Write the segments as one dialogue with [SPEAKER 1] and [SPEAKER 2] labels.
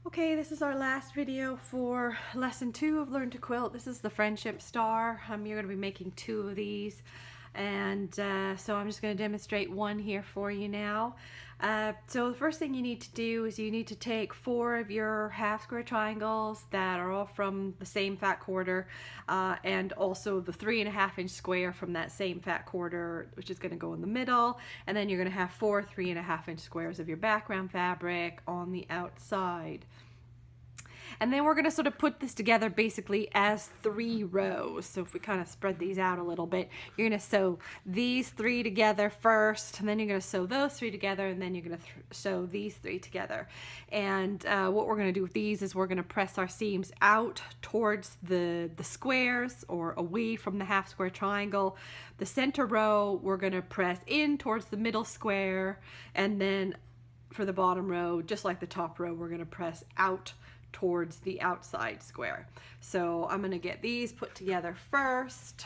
[SPEAKER 1] Okay, this is our last video for lesson 2 of Learn to Quilt. This is the friendship star. You're going to be making 2 of these, and so I'm just going to demonstrate one here for you now. So the first thing you need to do is you need to take 4 of your half square triangles that are all from the same fat quarter, and also the 3.5 inch square from that same fat quarter, which is going to go in the middle, and then you're going to have 4 3.5 inch squares of your background fabric on the outside. And then we're going to sort of put this together basically as 3 rows. So if we kind of spread these out a little bit, you're going to sew these 3 together first, and then you're going to sew those 3 together, and then you're going to sew these 3 together. And what we're going to do with these is we're going to press our seams out towards the squares or away from the half square triangle. The center row we're going to press in towards the middle square, and then for the bottom row, just like the top row, we're going to press out towards the outside square. So I'm going to get these put together first.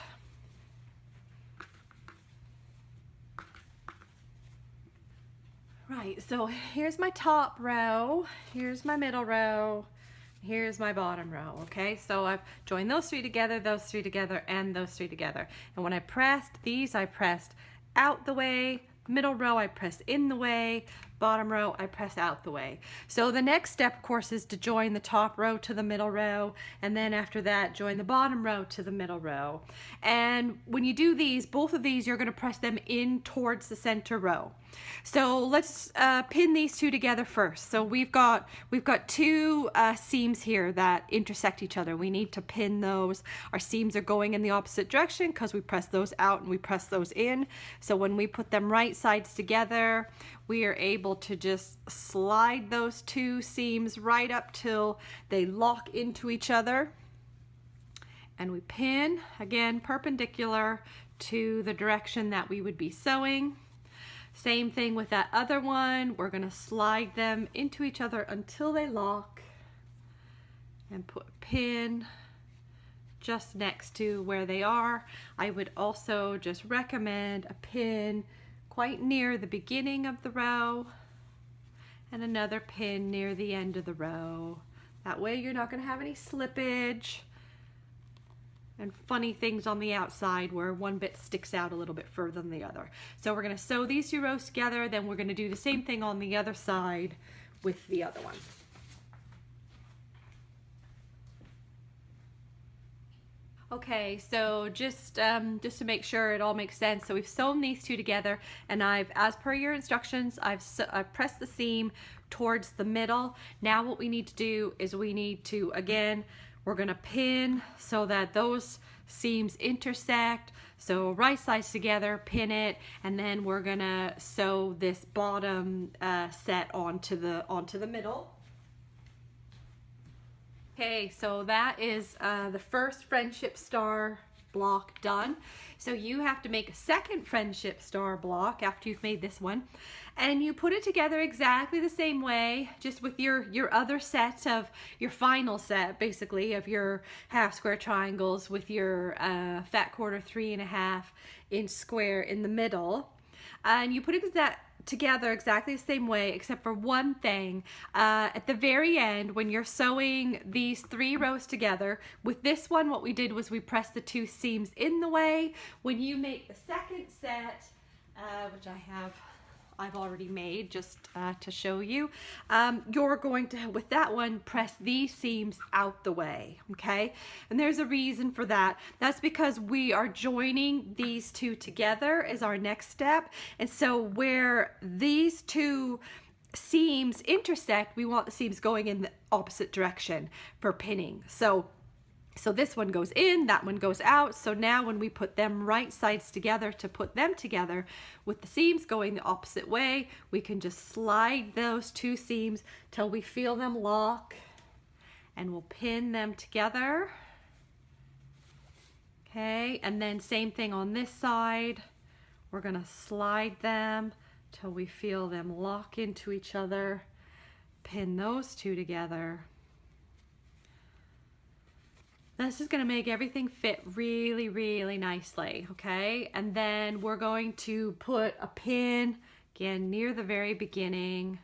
[SPEAKER 1] Right, so here's my top row, here's my middle row, here's my bottom row. Okay, so I've joined those 3 together, those 3 together, and those 3 together. And when I pressed these, I pressed out the way. Middle row I press in the way, bottom row I press out the way. So the next step, of course, is to join the top row to the middle row, and then after that join the bottom row to the middle row. And when you do these, both of these, you're going to press them in towards the center row. So let's pin these 2 together first. So we've got 2 seams here that intersect each other. We need to pin those. Our seams are going in the opposite direction because we press those out and we press those in. So when we put them right sides together, we are able to just slide those 2 seams right up till they lock into each other. And we pin, again, perpendicular to the direction that we would be sewing. Same thing with that other one. We're going to slide them into each other until they lock and put a pin just next to where they are. I would also just recommend a pin quite near the beginning of the row and another pin near the end of the row. That way you're not going to have any slippage and funny things on the outside where one bit sticks out a little bit further than the other. So we're going to sew these 2 rows together, then we're going to do the same thing on the other side with the other one. Okay, so just to make sure it all makes sense, so we've sewn these 2 together, and I've, as per your instructions, I've pressed the seam towards the middle. Now what we need to do is we need to, again, we're going to pin so that those seams intersect. So right sides together, pin it, and then we're going to sew this bottom set onto the middle. Okay, so that is the first friendship star block done. So you have to make a second friendship star block after you've made this one, and you put it together exactly the same way, just with your other set of your final set, basically, of your half square triangles with your fat quarter 3.5 inch square in the middle. And you put it together exactly the same way, except for one thing. At the very end, when you're sewing these 3 rows together, with this one what we did was we pressed the 2 seams in the way. When you make the second set, which I've already made just to show you, you're going to, with that one, press these seams out the way, okay? And there's a reason for that. That's because we are joining these 2 together as our next step, and so where these 2 seams intersect, we want the seams going in the opposite direction for pinning. So this one goes in, that one goes out. So now when we put them right sides together to put them together with the seams going the opposite way, we can just slide those 2 seams till we feel them lock, and we'll pin them together. Okay, and then same thing on this side. We're gonna slide them till we feel them lock into each other, pin those 2 together. This is going to make everything fit really, really nicely, okay? And then we're going to put a pin, again, near the very beginning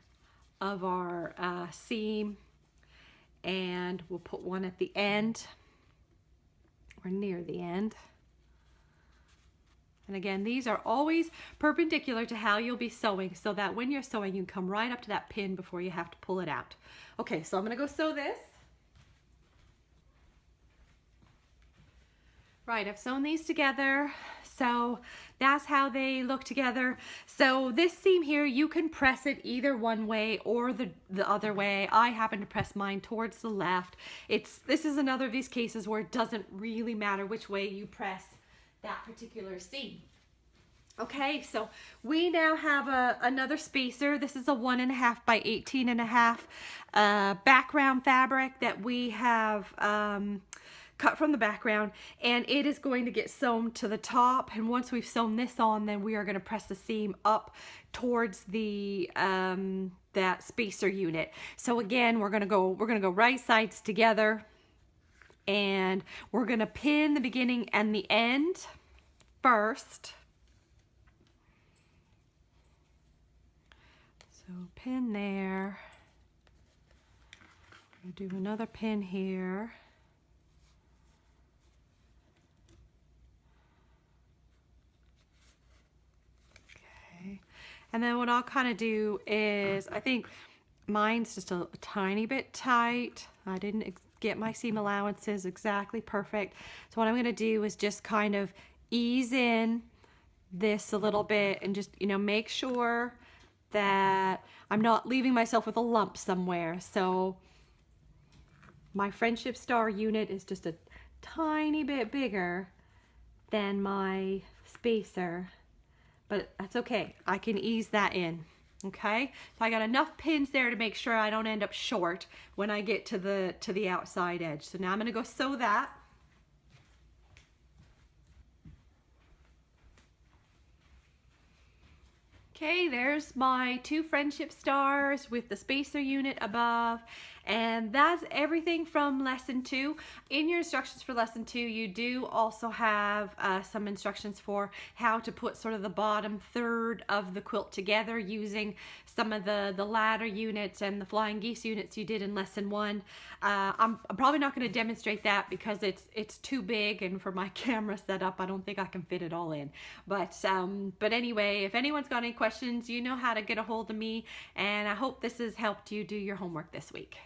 [SPEAKER 1] of our seam. and we'll put one at the end or near the end. And again, these are always perpendicular to how you'll be sewing, so that when you're sewing, you can come right up to that pin before you have to pull it out. Okay, so I'm gonna go sew this. Right, I've sewn these together, so that's how they look together. So this seam here, you can press it either one way or the other way. I happen to press mine towards the left. This is another of these cases where it doesn't really matter which way you press that particular seam. Okay, so we now have another spacer. This is a 1.5 by 18.5 background fabric that we have cut from the background, and it is going to get sewn to the top. And once we've sewn this on, then we are going to press the seam up towards the that spacer unit. So again, we're gonna go right sides together, and we're gonna pin the beginning and the end first. So pin there. We'll do another pin here. And then what I'll kind of do is, I think mine's just a tiny bit tight. I didn't get my seam allowances exactly perfect. So what I'm going to do is just kind of ease in this a little bit and just, you know, make sure that I'm not leaving myself with a lump somewhere. So my Friendship Star unit is just a tiny bit bigger than my spacer, but that's okay. I can ease that in. Okay, so I got enough pins there to make sure I don't end up short when I get to the outside edge. So now I'm going to go sew that. Okay, there's my 2 Friendship Stars with the spacer unit above, and that's everything from lesson 2. In your instructions for lesson 2, you do also have some instructions for how to put sort of the bottom third of the quilt together using some of the ladder units and the flying geese units you did in lesson 1. I'm probably not going to demonstrate that because it's too big, and for my camera setup, I don't think I can fit it all in. But anyway, if anyone's got any questions, you know how to get a hold of me, and I hope this has helped you do your homework this week.